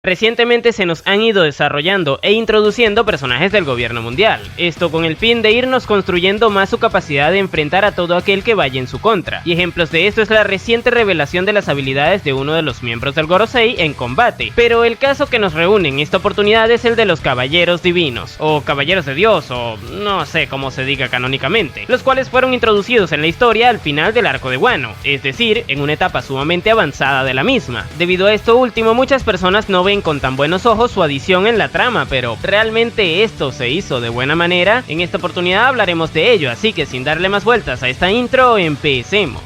Recientemente se nos han ido desarrollando e introduciendo personajes del gobierno mundial, esto con el fin de irnos construyendo más su capacidad de enfrentar a todo aquel que vaya en su contra, y ejemplos de esto es la reciente revelación de las habilidades de uno de los miembros del Gorosei en combate, pero el caso que nos reúne en esta oportunidad es el de los caballeros divinos, o caballeros de Dios, o no sé cómo se diga canónicamente, los cuales fueron introducidos en la historia al final del arco de Wano, es decir, en una etapa sumamente avanzada de la misma. Debido a esto último, muchas personas no ven con tan buenos ojos su adición en la trama, pero ¿realmente esto se hizo de buena manera? En esta oportunidad hablaremos de ello, así que sin darle más vueltas a esta intro, empecemos.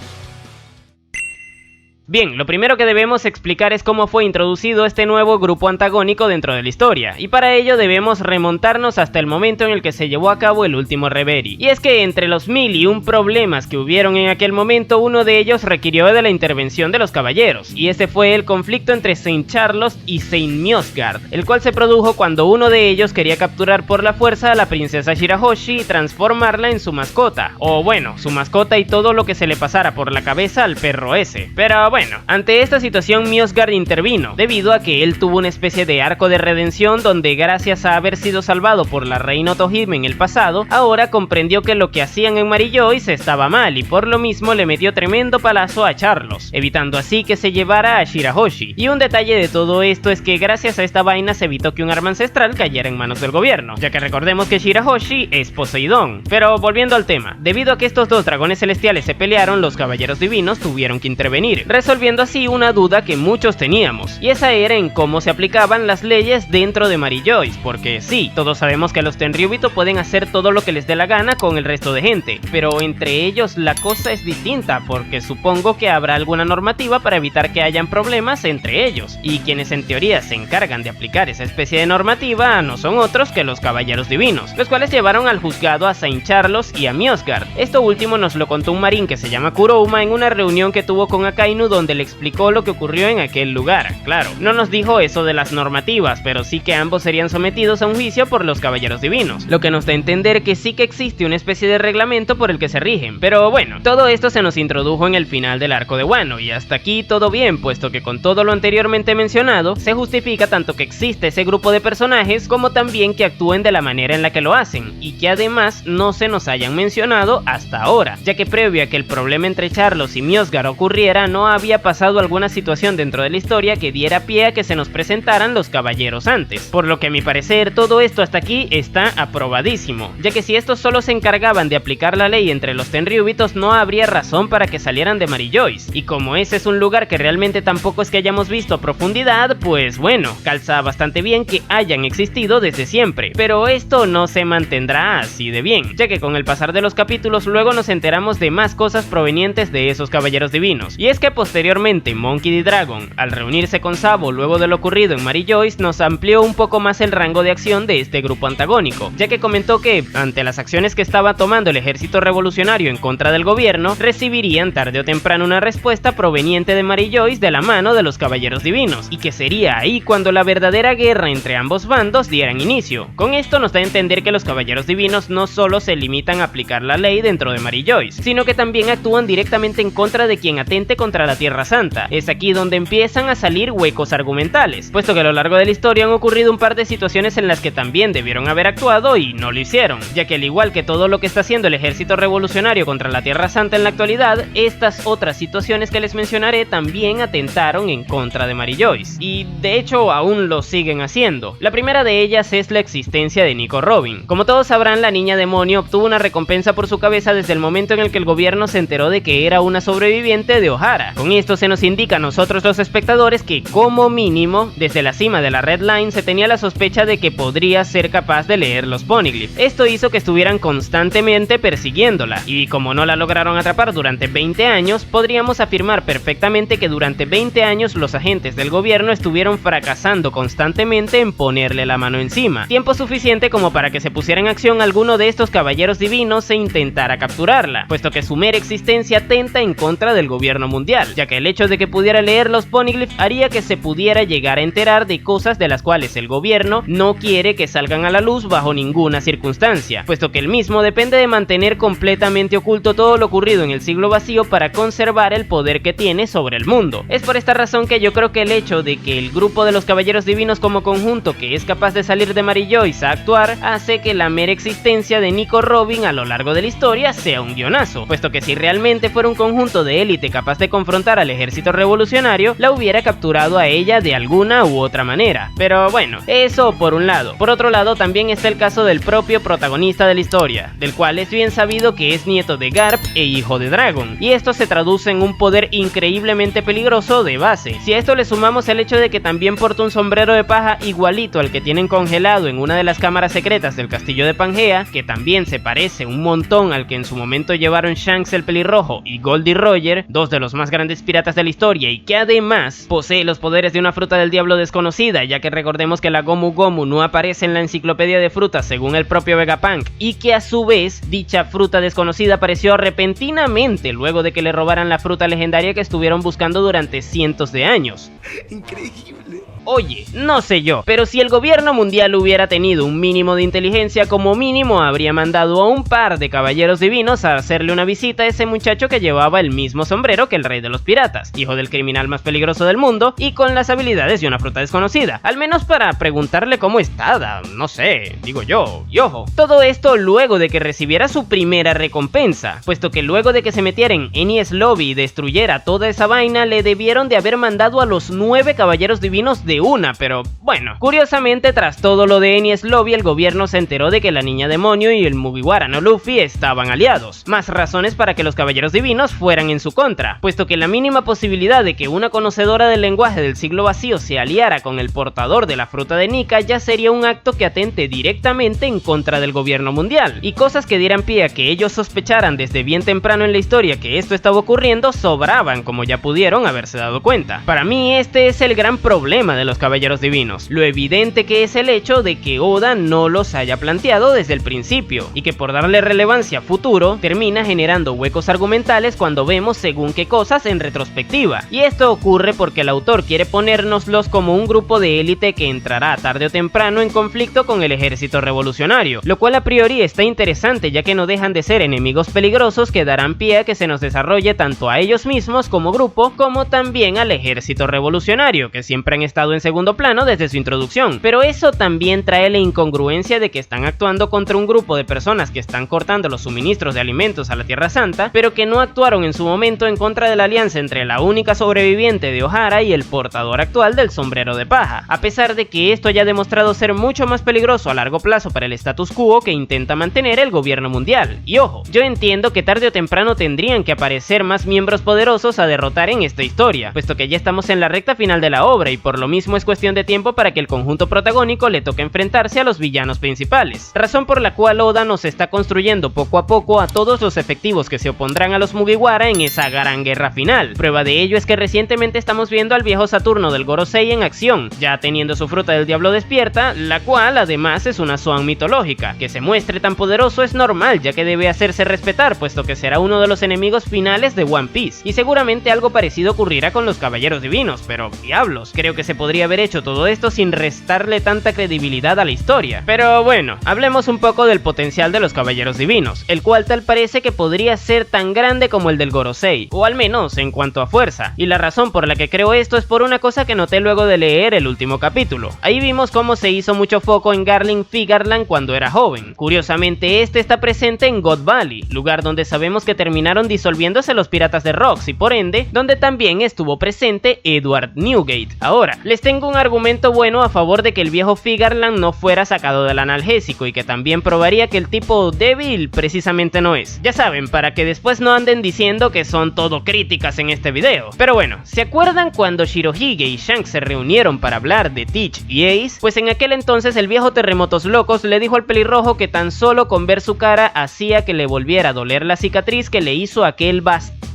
Bien, lo primero que debemos explicar es cómo fue introducido este nuevo grupo antagónico dentro de la historia, y para ello debemos remontarnos hasta el momento en el que se llevó a cabo el último Reverie. Y es que entre los 1001 problemas que hubieron en aquel momento, uno de ellos requirió de la intervención de los caballeros, y ese fue el conflicto entre Saint Charlos y Saint Mjosgard, el cual se produjo cuando uno de ellos quería capturar por la fuerza a la princesa Shirahoshi y transformarla en su mascota, o bueno, su mascota y todo lo que se le pasara por la cabeza al perro ese. Pero bueno, ante esta situación Mjosgard intervino, debido a que él tuvo una especie de arco de redención donde gracias a haber sido salvado por la reina Otohime en el pasado, ahora comprendió que lo que hacían en Marillois estaba mal y por lo mismo le metió tremendo palazo a Charlos, evitando así que se llevara a Shirahoshi. Y un detalle de todo esto es que gracias a esta vaina se evitó que un arma ancestral cayera en manos del gobierno, ya que recordemos que Shirahoshi es Poseidón. Pero volviendo al tema, debido a que estos dos dragones celestiales se pelearon, los caballeros divinos tuvieron que intervenir, resolviendo así una duda que muchos teníamos, y esa era en cómo se aplicaban las leyes dentro de Marillois, porque sí, todos sabemos que los Tenryubito pueden hacer todo lo que les dé la gana con el resto de gente, pero entre ellos la cosa es distinta, porque supongo que habrá alguna normativa para evitar que hayan problemas entre ellos, y quienes en teoría se encargan de aplicar esa especie de normativa no son otros que los caballeros divinos, los cuales llevaron al juzgado a Saint Charlos y a Mjosgard. Esto último nos lo contó un marín que se llama Kurouma en una reunión que tuvo con Akainu, donde le explicó lo que ocurrió en aquel lugar. Claro, no nos dijo eso de las normativas, pero sí que ambos serían sometidos a un juicio por los caballeros divinos, lo que nos da a entender que sí que existe una especie de reglamento por el que se rigen. Pero bueno, todo esto se nos introdujo en el final del arco de Wano, y hasta aquí todo bien, puesto que con todo lo anteriormente mencionado, se justifica tanto que existe ese grupo de personajes, como también que actúen de la manera en la que lo hacen, y que además no se nos hayan mencionado hasta ahora, ya que previo a que el problema entre Charlos y Mjosgard ocurriera, no había pasado alguna situación dentro de la historia que diera pie a que se nos presentaran los caballeros antes, por lo que a mi parecer todo esto hasta aquí está aprobadísimo, ya que si estos solo se encargaban de aplicar la ley entre los Tenryubitos no habría razón para que salieran de Marillois, y como ese es un lugar que realmente tampoco es que hayamos visto a profundidad, pues bueno, calza bastante bien que hayan existido desde siempre, pero esto no se mantendrá así de bien, ya que con el pasar de los capítulos luego nos enteramos de más cosas provenientes de esos caballeros divinos, y es que posteriormente Monkey D. Dragon, al reunirse con Sabo luego de lo ocurrido en Marillois, nos amplió un poco más el rango de acción de este grupo antagónico, ya que comentó que, ante las acciones que estaba tomando el ejército revolucionario en contra del gobierno, recibirían tarde o temprano una respuesta proveniente de Marillois de la mano de los caballeros divinos, y que sería ahí cuando la verdadera guerra entre ambos bandos dieran inicio. Con esto nos da a entender que los caballeros divinos no solo se limitan a aplicar la ley dentro de Marillois, sino que también actúan directamente en contra de quien atente contra la Tierra Santa. Es aquí donde empiezan a salir huecos argumentales, puesto que a lo largo de la historia han ocurrido un par de situaciones en las que también debieron haber actuado y no lo hicieron, ya que al igual que todo lo que está haciendo el ejército revolucionario contra la Tierra Santa en la actualidad, estas otras situaciones que les mencionaré también atentaron en contra de Marillois, y de hecho aún lo siguen haciendo. La primera de ellas es la existencia de Nico Robin. Como todos sabrán, la niña demonio obtuvo una recompensa por su cabeza desde el momento en el que el gobierno se enteró de que era una sobreviviente de Ohara. Con esto se nos indica a nosotros los espectadores que como mínimo desde la cima de la Red Line se tenía la sospecha de que podría ser capaz de leer los Poneglyphs. Esto hizo que estuvieran constantemente persiguiéndola, y como no la lograron atrapar durante 20 años, podríamos afirmar perfectamente que durante 20 años los agentes del gobierno estuvieron fracasando constantemente en ponerle la mano encima, tiempo suficiente como para que se pusiera en acción alguno de estos caballeros divinos e intentara capturarla, puesto que su mera existencia atenta en contra del gobierno mundial, ya ya que el hecho de que pudiera leer los poneglyphs haría que se pudiera llegar a enterar de cosas de las cuales el gobierno no quiere que salgan a la luz bajo ninguna circunstancia, puesto que el mismo depende de mantener completamente oculto todo lo ocurrido en el siglo vacío para conservar el poder que tiene sobre el mundo. Es por esta razón que yo creo que el hecho de que el grupo de los Caballeros Divinos como conjunto que es capaz de salir de Mary Joyce a actuar hace que la mera existencia de Nico Robin a lo largo de la historia sea un guionazo, puesto que si realmente fuera un conjunto de élite capaz de confrontar al ejército revolucionario, la hubiera capturado a ella de alguna u otra manera. Pero bueno, eso por un lado. Por otro lado también está el caso del propio protagonista de la historia, del cual es bien sabido que es nieto de Garp e hijo de Dragon, y esto se traduce en un poder increíblemente peligroso de base. Si a esto le sumamos el hecho de que también porta un sombrero de paja igualito al que tienen congelado en una de las cámaras secretas del castillo de Pangea, que también se parece un montón al que en su momento llevaron Shanks el pelirrojo y Goldie Roger, dos de los más grandes piratas de la historia, y que además posee los poderes de una fruta del diablo desconocida, ya que recordemos que la Gomu Gomu no aparece en la enciclopedia de frutas según el propio Vegapunk, y que a su vez dicha fruta desconocida apareció repentinamente luego de que le robaran la fruta legendaria que estuvieron buscando durante cientos de años. Increíble. Oye, no sé yo, pero si el gobierno mundial hubiera tenido un mínimo de inteligencia, como mínimo habría mandado a un par de caballeros divinos a hacerle una visita a ese muchacho que llevaba el mismo sombrero que el rey de los piratas, hijo del criminal más peligroso del mundo y con las habilidades de una fruta desconocida, al menos para preguntarle cómo está, no sé, digo yo, y ojo. Todo esto luego de que recibiera su primera recompensa, puesto que luego de que se metiera en Enies Lobby y destruyera toda esa vaina, le debieron de haber mandado a los 9 caballeros divinos de una, pero bueno, curiosamente tras todo lo de Enies Lobby el gobierno se enteró de que la niña demonio y el Mugiwara no Luffy estaban aliados, más razones para que los caballeros divinos fueran en su contra, puesto que la mínima posibilidad de que una conocedora del lenguaje del siglo vacío se aliara con el portador de la fruta de Nika ya sería un acto que atente directamente en contra del gobierno mundial, y cosas que dieran pie a que ellos sospecharan desde bien temprano en la historia que esto estaba ocurriendo sobraban, como ya pudieron haberse dado cuenta. Para mí este es el gran problema de los caballeros divinos, lo evidente que es el hecho de que Oda no los haya planteado desde el principio, y que por darle relevancia a futuro termina generando huecos argumentales cuando vemos según qué cosas en retrospectiva, y esto ocurre porque el autor quiere ponérnoslos como un grupo de élite que entrará tarde o temprano en conflicto con el ejército revolucionario, lo cual a priori está interesante ya que no dejan de ser enemigos peligrosos que darán pie a que se nos desarrolle tanto a ellos mismos como grupo, como también al ejército revolucionario, que siempre han estado en segundo plano desde su introducción, pero eso también trae la incongruencia de que están actuando contra un grupo de personas que están cortando los suministros de alimentos a la Tierra Santa, pero que no actuaron en su momento en contra de la alianza entre la única sobreviviente de Ohara y el portador actual del sombrero de paja, a pesar de que esto haya demostrado ser mucho más peligroso a largo plazo para el status quo que intenta mantener el gobierno mundial. Y ojo, yo entiendo que tarde o temprano tendrían que aparecer más miembros poderosos a derrotar en esta historia, puesto que ya estamos en la recta final de la obra y por lo mismo es cuestión de tiempo para que el conjunto protagónico le toque enfrentarse a los villanos principales, razón por la cual Oda nos está construyendo poco a poco a todos los efectivos que se opondrán a los Mugiwara en esa gran guerra final. Prueba de ello es que recientemente estamos viendo al viejo Saturno del Gorosei en acción, ya teniendo su fruta del diablo despierta, la cual además es una Zoan mitológica. Que se muestre tan poderoso es normal, ya que debe hacerse respetar, puesto que será uno de los enemigos finales de One Piece, y seguramente algo parecido ocurrirá con los caballeros divinos, pero diablos, creo que se podría haber hecho todo esto sin restarle tanta credibilidad a la historia. Pero bueno, hablemos un poco del potencial de los caballeros divinos, el cual tal parece que podría ser tan grande como el del Gorosei, o al menos en cuanto a fuerza, y la razón por la que creo esto es por una cosa que noté luego de leer el último capítulo. Ahí vimos cómo se hizo mucho foco en Garling Figarland cuando era joven. Curiosamente este está presente en God Valley, lugar donde sabemos que terminaron disolviéndose los piratas de Rocks y por ende, donde también estuvo presente Edward Newgate. Ahora, les tengo un argumento bueno a favor de que el viejo Figarland no fuera sacado del analgésico y que también probaría que el tipo débil precisamente no es. Ya saben, para que después no anden diciendo que son todo críticas en este video. Pero bueno, ¿se acuerdan cuando Shirohige y Shanks se reunieron para hablar de Teach y Ace? Pues en aquel entonces el viejo Terremotos Locos le dijo al pelirrojo que tan solo con ver su cara hacía que le volviera a doler la cicatriz que le hizo aquel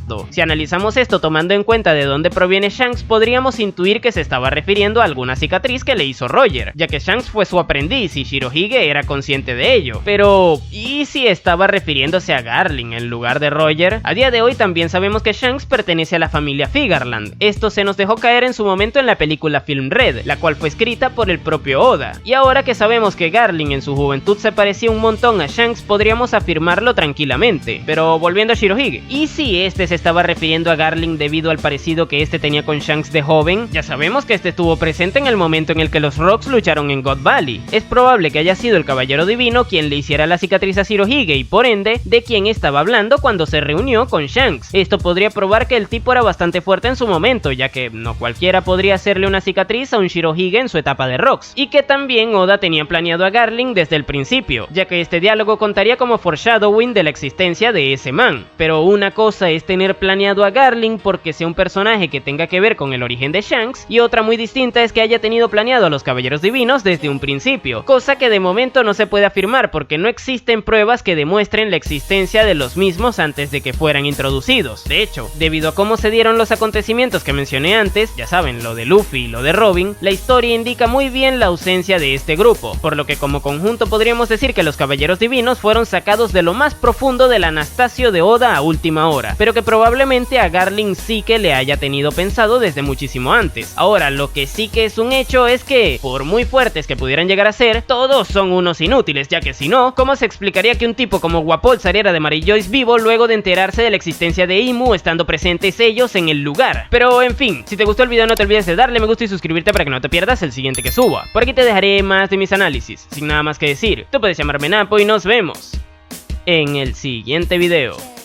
esto. Si analizamos esto tomando en cuenta de dónde proviene Shanks, podríamos intuir que se estaba refiriendo a alguna cicatriz que le hizo Roger, ya que Shanks fue su aprendiz y Shirohige era consciente de ello. Pero, ¿y si estaba refiriéndose a Garling en lugar de Roger? A día de hoy también sabemos que Shanks pertenece a la familia Figarland. Esto se nos dejó caer en su momento en la película Film Red, la cual fue escrita por el propio Oda. Y ahora que sabemos que Garling en su juventud se parecía un montón a Shanks, podríamos afirmarlo tranquilamente. Pero volviendo a Shirohige, ¿y si este se estaba refiriendo a Garling debido al parecido que este tenía con Shanks de joven? Ya sabemos que este estuvo presente en el momento en el que los Rocks lucharon en God Valley. Es probable que haya sido el Caballero Divino quien le hiciera la cicatriz a Shirohige y por ende de quien estaba hablando cuando se reunió con Shanks. Esto podría probar que el tipo era bastante fuerte en su momento, ya que no cualquiera podría hacerle una cicatriz a un Shirohige en su etapa de Rocks, y que también Oda tenía planeado a Garling desde el principio, ya que este diálogo contaría como foreshadowing de la existencia de ese man. Pero una cosa es tener planeado a Garling porque sea un personaje que tenga que ver con el origen de Shanks, y otra muy distinta es que haya tenido planeado a los Caballeros Divinos desde un principio, cosa que de momento no se puede afirmar porque no existen pruebas que demuestren la existencia de los mismos antes de que fueran introducidos. De hecho, debido a cómo se dieron los acontecimientos que mencioné antes, ya saben, lo de Luffy y lo de Robin, la historia indica muy bien la ausencia de este grupo, por lo que como conjunto podríamos decir que los Caballeros Divinos fueron sacados de lo más profundo del Anastasio de Oda a última hora, pero que probablemente a Garling sí que le haya tenido pensado desde muchísimo antes. Ahora, lo que sí que es un hecho es que, por muy fuertes que pudieran llegar a ser, todos son unos inútiles, ya que si no, ¿cómo se explicaría que un tipo como Guapol saliera de Mary Joyce vivo luego de enterarse de la existencia de Imu estando presentes ellos en el lugar? Pero en fin, si te gustó el video no te olvides de darle me gusta y suscribirte para que no te pierdas el siguiente que suba. Por aquí te dejaré más de mis análisis. Sin nada más que decir, tú puedes llamarme Napo y nos vemos en el siguiente video.